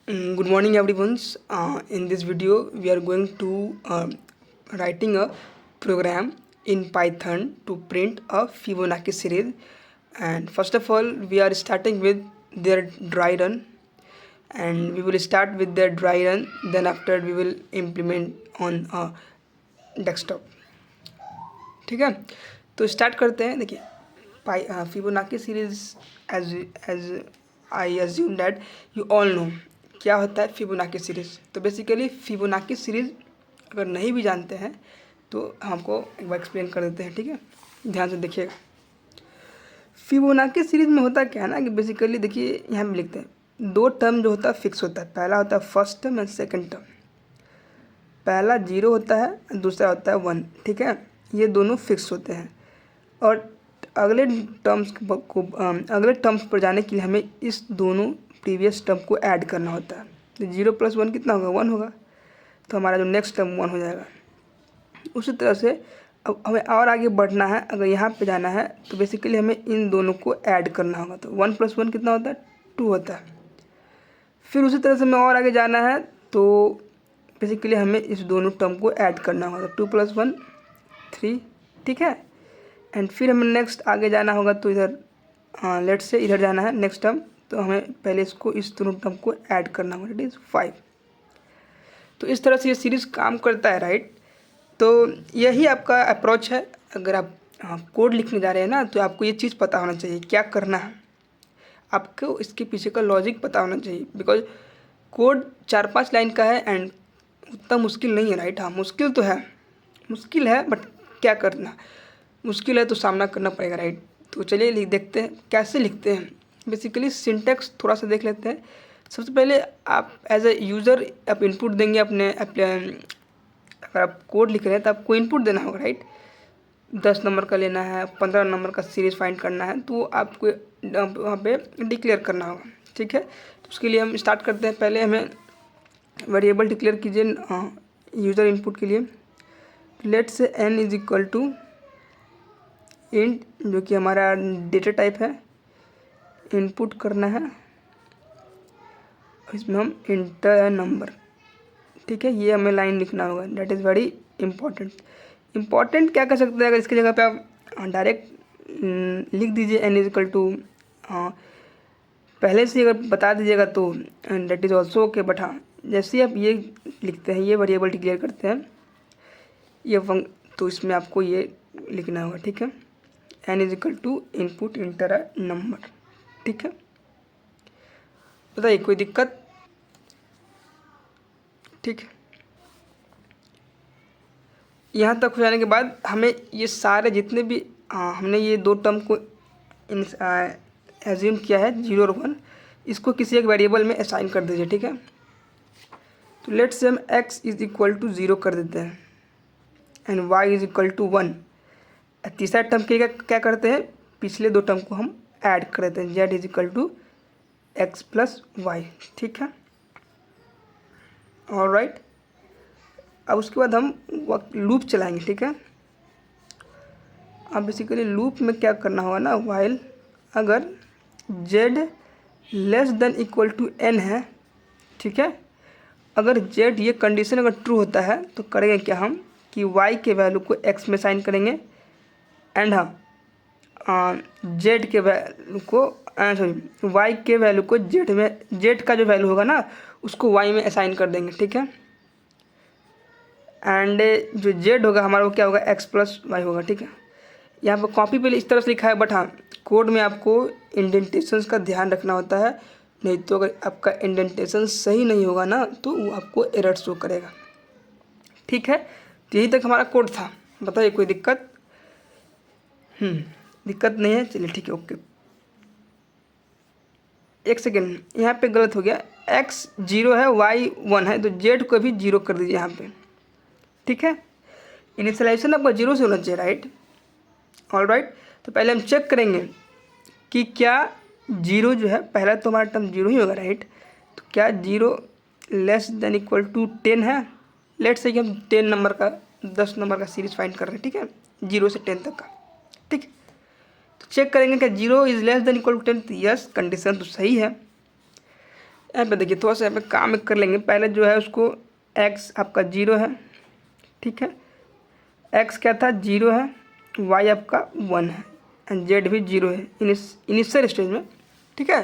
Good morning, everyone. In this video, we are going to writing a program in Python to print a Fibonacci series. And first of all, we are starting with their dry run, and we will start with their dry run. Then after we will implement on desktop. ठीक है, तो start करते हैं. देखिए, Fibonacci series as I assume that you all know क्या होता है Fibonacci series. तो बेसिकली फिबोनाची सीरीज अगर नहीं भी जानते हैं तो हमको एक बार एक्सप्लेन कर देते हैं. ठीक है, ध्यान से देखिएगा. फिबोनाची सीरीज में होता क्या है ना कि बेसिकली देखिए यहाँ पे लिखते हैं दो टर्म जो होता है फिक्स होता है. पहला होता है first term and second term. पहला 0 होता है, दूसरा होता है 1. ठीक है, ये दोनों फिक्स होते हैं. और अगले टर्म्स पर जाने के लिए हमें इस दोनों प्रीवियस टर्म को ऐड करना होता है. तो 0 + 1 कितना होगा? 1 होगा. तो हमारा जो नेक्स्ट टर्म 1 हो जाएगा. उसी तरह से अब हमें और आगे बढ़ना है. अगर यहाँ पे जाना है तो बेसिकली हमें इन दोनों को ऐड करना होगा. तो 1 + 1 कितना होता है? 2 होता है. फिर उसी तरह से हमें और आगे जाना है तो बेसिकली हमें इस दोनों टर्म को ऐड करना होगा. 2 + 1 3. ठीक है, एंड फिर हमें नेक्स्ट आगे जाना होगा. तो इधर लेट से इधर जाना है नेक्स्ट टर्म. तो हमें पहले इसको इस दोनों टर्म को ऐड करना होगा. It is 5. तो इस तरह से ये सीरीज़ काम करता है, राइट. तो यही आपका अप्रोच है. अगर आप कोड लिखने जा रहे हैं ना तो आपको ये चीज़ पता होना चाहिए क्या करना है. आपको इसके पीछे का लॉजिक पता होना चाहिए. बिकॉज कोड 4-5 लाइन का है एंड उतना मुश्किल नहीं है, राइट. हाँ, मुश्किल तो है, मुश्किल है, बट क्या करना, मुश्किल है तो सामना करना पड़ेगा, राइट. तो चलिए लिख देखते हैं कैसे लिखते हैं. बेसिकली सिंटैक्स थोड़ा सा देख लेते हैं. सबसे पहले आप एज ए यूज़र आप इनपुट देंगे अपने अगर आप कोड लिख रहे हैं तो आपको इनपुट देना होगा, राइट. 10 नंबर का लेना है, 15 नंबर का सीरीज़ फाइंड करना है, तो आपको वहाँ पे डिक्लेयर करना होगा. ठीक है, तो उसके लिए हम स्टार्ट करते हैं. पहले हमें वेरिएबल डिक्लेयर कीजिए यूज़र इनपुट के लिए. लेट से n = इंट, जो कि हमारा डेटा टाइप है, इनपुट करना है. इसमें हम इंटर नंबर. ठीक है, ये हमें लाइन लिखना होगा. दैट इज़ वेरी इंपॉर्टेंट क्या कर सकते हैं. अगर इसकी जगह पे आप डायरेक्ट लिख दीजिए n = पहले से अगर बता दीजिएगा तो that is also okay. But हाँ, जैसे ही आप ये लिखते हैं, ये वेरिएबल डिक्लेयर करते हैं, ये तो इसमें आपको ये लिखना होगा. ठीक है, n = input inter a number. ठीक है, बताइए कोई दिक्कत? ठीक है, यहाँ तक हो जाने के बाद हमें ये सारे जितने भी हमने ये दो टर्म को एज्यूम किया है 0 और 1, इसको किसी एक वेरिएबल में असाइन कर दीजिए. ठीक है, तो लेट से हम x = 0 कर देते हैं एंड y = 1. तीसरा टर्म के क्या करते हैं, पिछले दो टर्म को हम ऐड कर देते हैं. z = x + y. ठीक है, ऑलराइट. अब उसके बाद हम लूप चलाएंगे. ठीक है, अब बेसिकली लूप में क्या करना होगा ना, वाइल अगर z <= n है. ठीक है, अगर z ये कंडीशन अगर ट्रू होता है तो करेंगे क्या हम कि y के वैल्यू को x में साइन करेंगे एंड हाँ z के वैल्यू को सॉरी y के वैल्यू को z में, z का जो वैल्यू होगा ना उसको y में असाइन कर देंगे. ठीक है, एंड जो z होगा हमारा वो क्या होगा, x + y होगा. ठीक है, यहाँ पर कॉपी पे इस तरह से लिखा है, बट हाँ कोड में आपको इंडेंटेशंस का ध्यान रखना होता है. नहीं तो अगर आपका इंडेंटेशन सही नहीं होगा ना तो वो आपको एरर शो करेगा. ठीक है, तो यही तक हमारा कोड था. बताइए कोई दिक्कत? दिक्कत नहीं है. चलिए ठीक है, ओके. एक सेकेंड, यहाँ पे गलत हो गया. x 0 है, y 1 है, तो z को भी 0 कर दीजिए यहाँ पे. ठीक है, इनिशियलाइजेशन आपका 0 से होना चाहिए, राइट. ऑलराइट, तो पहले हम चेक करेंगे कि क्या 0 जो है, पहला तो हमारा टर्म 0 ही होगा, राइट. तो क्या 0 <= 10 है. लेट्स से कि हम 10 नंबर का सीरीज फाइंड कर रहे हैं. ठीक है, 0 से 10 तक का. ठीक है, तो चेक करेंगे कि 0 <= 10. तो यस, कंडीशन तो सही है. यहाँ पे देखिए थोड़ा सा यहाँ पे काम कर लेंगे। पहले जो है उसको एक्स आपका 0 है, ठीक है, एक्स क्या था 0 है, वाई आपका 1 है एंड जेड भी 0 है इनिशियल स्टेज में, ठीक है।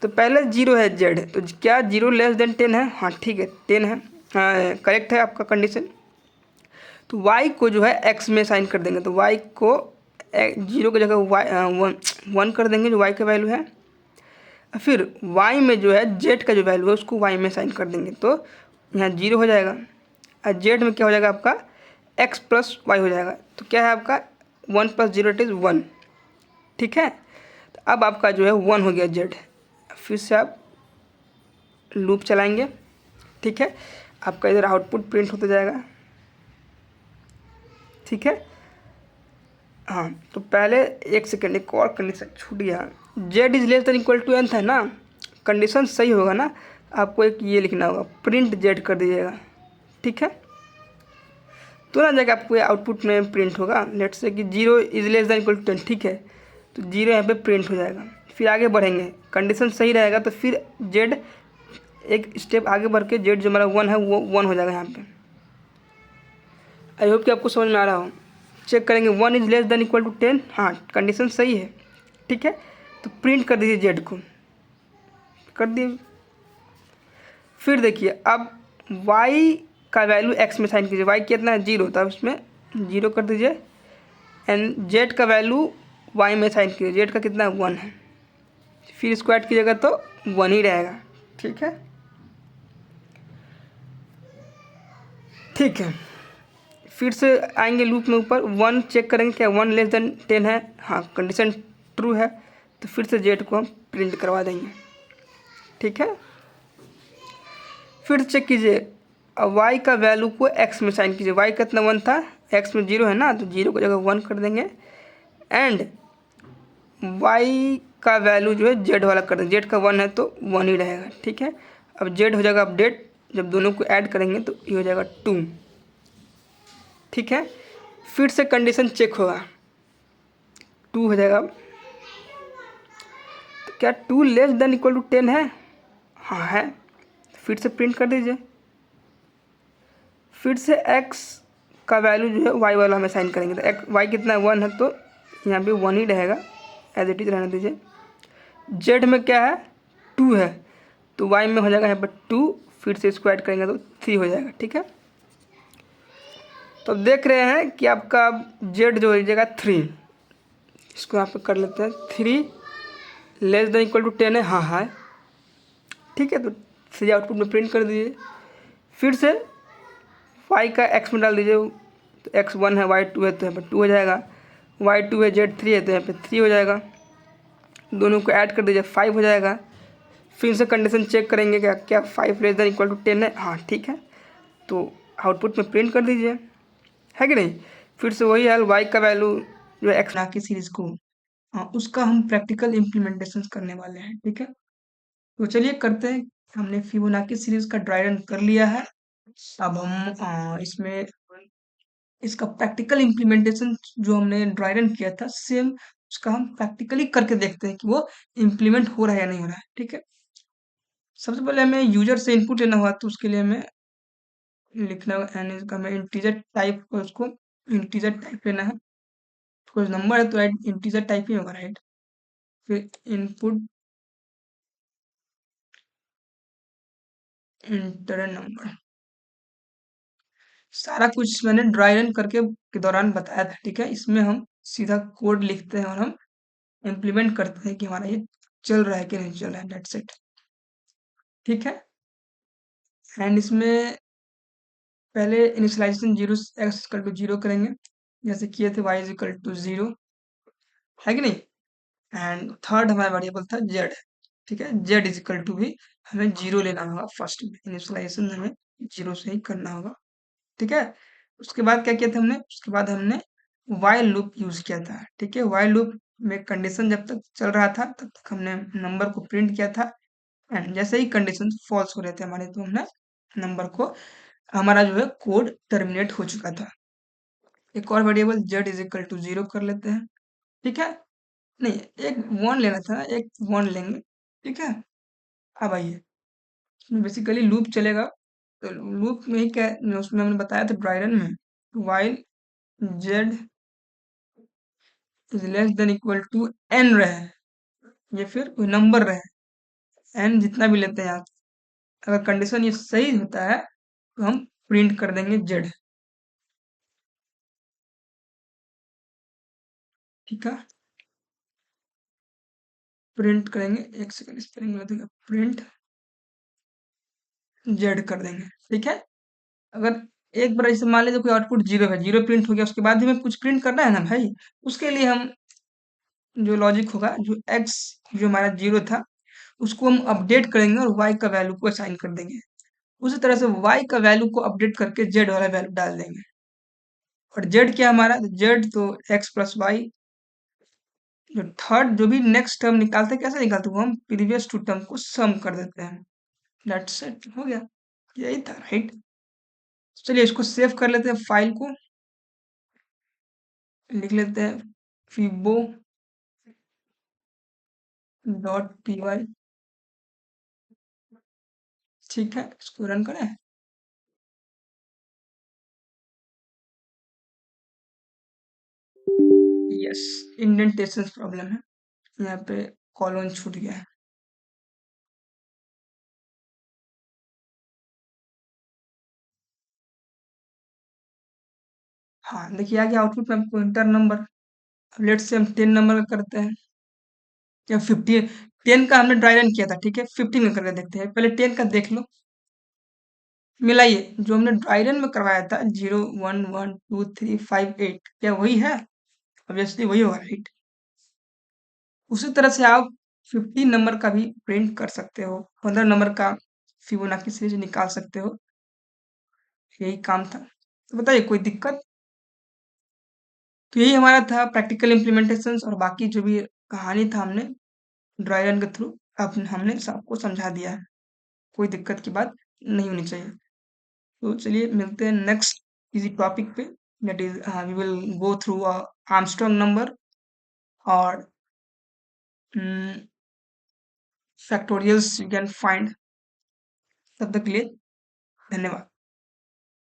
तो पहले 0 है जेड, तो क्या 0 लेस देन 10 है? हाँ ठीक है 10 है, हाँ करेक्ट है आपका कंडीशन। तो y को जो है x में साइन कर देंगे, तो y को 0 की जगह y 1 कर देंगे जो y का वैल्यू है। फिर y में जो है z का जो वैल्यू है उसको y में साइन कर देंगे, तो यहाँ 0 हो जाएगा और z में क्या हो जाएगा आपका x प्लस वाई हो जाएगा। तो क्या है आपका 1 प्लस 0 इट इज़ 1, ठीक है। तो अब आपका जो है 1 हो गया z। फिर से आप लूप चलाएंगे, ठीक है, आपका इधर आउटपुट प्रिंट होता जाएगा, ठीक है। हाँ तो पहले एक सेकेंड, एक और कंडीशन छूट गया, Z is less than equal to N था ना, कंडीशन सही होगा ना, आपको एक ये लिखना होगा प्रिंट जेड कर दीजिएगा, ठीक है। तो ना जाकर आपको आउटपुट में प्रिंट होगा, लेट्स से कि 0 is less than equal to 10, ठीक है, तो 0 यहाँ पे प्रिंट हो जाएगा। फिर आगे बढ़ेंगे, कंडीशन सही रहेगा तो फिर जेड एक स्टेप आगे बढ़ के जेड जो हमारा 1 है वो 1 हो जाएगा यहाँ पे। आई होप कि आपको समझ में आ रहा हो। चेक करेंगे 1 is less than equal to 10, हाँ कंडीशन सही है, ठीक है। तो प्रिंट कर दीजिए जेड को, कर दिए। फिर देखिए अब y का वैल्यू x में साइन कीजिए, y कितना है 0, तब इसमें 0 कर दीजिए एंड z का वैल्यू y में साइन कीजिए, z का कितना है 1 है, फिर इसको ऐड कीजिएगा तो 1 ही रहेगा, ठीक है। ठीक है, फिर से आएंगे लूप में ऊपर, 1 चेक करेंगे क्या 1 लेस देन 10 है, हाँ कंडीशन ट्रू है, तो फिर से जेड को हम प्रिंट करवा देंगे, ठीक है। फिर चेक कीजिए अब y का वैल्यू को x में साइन कीजिए, y कितना 1 था, x में 0 है ना, तो 0 की जगह 1 कर देंगे एंड y का वैल्यू जो है z वाला कर देंगे, z का 1 है तो 1 ही रहेगा, ठीक है। अब z हो जाएगा अपडेट, जब दोनों को ऐड करेंगे तो ये हो जाएगा 2, ठीक है। फिर से कंडीशन चेक होगा, 2 हो जाएगा। तो क्या 2 लेस देन इक्वल टू 10 है? हाँ है, फिर से प्रिंट कर दीजिए। फिर से x का वैल्यू जो है y वाला हमें साइन करेंगे, तो y कितना है 1 है तो यहाँ भी 1 ही रहेगा, एज इट इज रहने दीजिए। z में क्या है 2 है, तो y में हो जाएगा यहाँ पर 2, फिर से इसको ऐड करेंगे तो 3 हो जाएगा, ठीक है। तो अब देख रहे हैं कि आपका z जो हो जाएगा 3, इसको यहाँ पे कर लेते हैं 3 लेस देन इक्वल टू 10 है, हाँ है, ठीक है। तो सीधे आउटपुट में प्रिंट कर दीजिए। फिर से y का x में डाल दीजिए, तो x 1 है, y 2 है तो यहाँ पे 2 हो जाएगा, y 2 है, z 3 है तो यहाँ पे 3 हो जाएगा, दोनों को ऐड कर दीजिए 5 हो जाएगा। फिर से कंडीशन चेक करेंगे क्या क्या 5 लेस देन इक्वल टू 10 है, हाँ ठीक है, तो आउटपुट में प्रिंट कर दीजिए, है कि नहीं। फिर से वही हाल, y का वैल्यू जो है x ना की सीरीज को, हाँ उसका हम प्रैक्टिकल इम्प्लीमेंटेशन करने वाले हैं, ठीक है। तो चलिए करते हैं, हमने फिबोनाची सीरीज का ड्राई रन कर लिया है। अब हम इसमें इसका प्रैक्टिकल इम्प्लीमेंटेशन जो हमने ड्राई रन किया था सेम उसका हम प्रैक्टिकली करके देखते हैं कि वो इम्प्लीमेंट हो रहा है या नहीं हो रहा है, ठीक है। सबसे पहले हमें यूजर से इनपुट लेना होगा, तो उसके लिए हमें लिखना होगा एन इसका हमें इंटीजर टाइप को, उसको इंटीजर टाइप लेना है, कुछ नंबर है तो इंटीजर टाइप ही होगा, राइट। फिर इनपुट इंटर नंबर, सारा कुछ मैंने ड्राई रन करके के दौरान बताया था, ठीक है। इसमें हम सीधा कोड लिखते हैं और हम इम्प्लीमेंट करते हैं कि हमारा ये चल रहा है कि नहीं चल रहा है, दैट्स इट, ठीक है। एंड इसमें पहले इनिशियलाइजेशन 0 x इक्वल टू 0 करेंगे, जैसे किए थे y इज इक्वल टू 0, है कि नहीं। एंड थर्ड हमारा वेरिएबल था z, ठीक है, z इज इक्वल टू भी हमें 0 लेना होगा, फर्स्ट में इनिशियलाइजेशन हमें 0 से ही करना होगा, ठीक है। उसके बाद क्या किया था हमने, उसके बाद हमने वाइल लूप यूज किया था, ठीक है। वाइल लूप में कंडीशन जब तक चल रहा था तब तक हमने नंबर को प्रिंट किया था एंड जैसे ही कंडीशन फॉल्स हो रहे थे हमारे, तो हमने नंबर को, हमारा जो है कोड टर्मिनेट हो चुका था। एक और variable z is equal to 0 कर लेते हैं, ठीक है। नहीं, एक वन लेना था, एक वन लेंगे, ठीक है। अब आइए बेसिकली लूप चलेगा। तो लूप में ही क्या, उसमें हमने बताया था ड्राई रन में, while Z is less than equal to N रहे, ये फिर कोई नंबर रहे, एन जितना भी लेते हैं आप, अगर कंडीशन ये सही होता है तो हम प्रिंट कर देंगे जेड। ठीक है, प्रिंट करेंगे, एक सेकंड स्पेलिंग में देखिए, प्रिंट जेड कर देंगे। ठीक है, अगर एक बार ऐसे मान लीजिए कोई आउटपुट जीरो है, जीरो प्रिंट हो गया, उसके बाद भी हमें कुछ प्रिंट करना है ना भाई, उसके लिए हम जो लॉजिक होगा, जो एक्स जो हमारा जीरो था उसको हम अपडेट करेंगे और वाई का वैल्यू को असाइन कर देंगे। उसी तरह से वाई का वैल्यू को अपडेट करके जेड वाला वैल्यू डाल देंगे। और जेड क्या हमारा, जेड तो एक्स प्लस वाई, जो थर्ड जो भी नेक्स्ट टर्म निकालते हैं कैसे निकालते हैं, वो हम प्रीवियस टू टर्म को सम कर देते हैं। दैट्स इट, हो गया, यही था, राइट। चलिए इसको सेव कर लेते हैं, फाइल को लिख लेते हैं फिबो डॉट पी वाई। ठीक है, इसको रन करें। यस, इंडेंटेशन प्रॉब्लम है, यहाँ पे कॉलन छूट गया है। हाँ देखिए, आ गया आउटपुट में हमको इंटर नंबर। लेट से हम 10 नंबर का करते हैं, या 15, 10 का हमने ड्राई रन किया था, ठीक है, 15 का करके देखते हैं, पहले 10 का देख लो। मिलाइए, जो हमने ड्राई रन में करवाया था 0 1 1 2 3 5 8, क्या वही है? ऑब्वियसली वही होगा, राइट। उसी तरह से आप 15 नंबर का भी प्रिंट कर सकते हो, 15 नंबर का फिबोनाची सीरीज निकाल सकते हो। यही काम था, तो बताइए कोई दिक्कत? तो यही हमारा था प्रैक्टिकल इम्प्लीमेंटेशन, और बाकी जो भी कहानी था हमने ड्राई रन के थ्रू अब हमने सबको समझा दिया है, कोई दिक्कत की बात नहीं होनी चाहिए। तो चलिए मिलते हैं नेक्स्ट किसी टॉपिक पे, that is we will go through Armstrong number और फैक्टोरियल्स यू कैन फाइंड। तब तक के लिए धन्यवाद।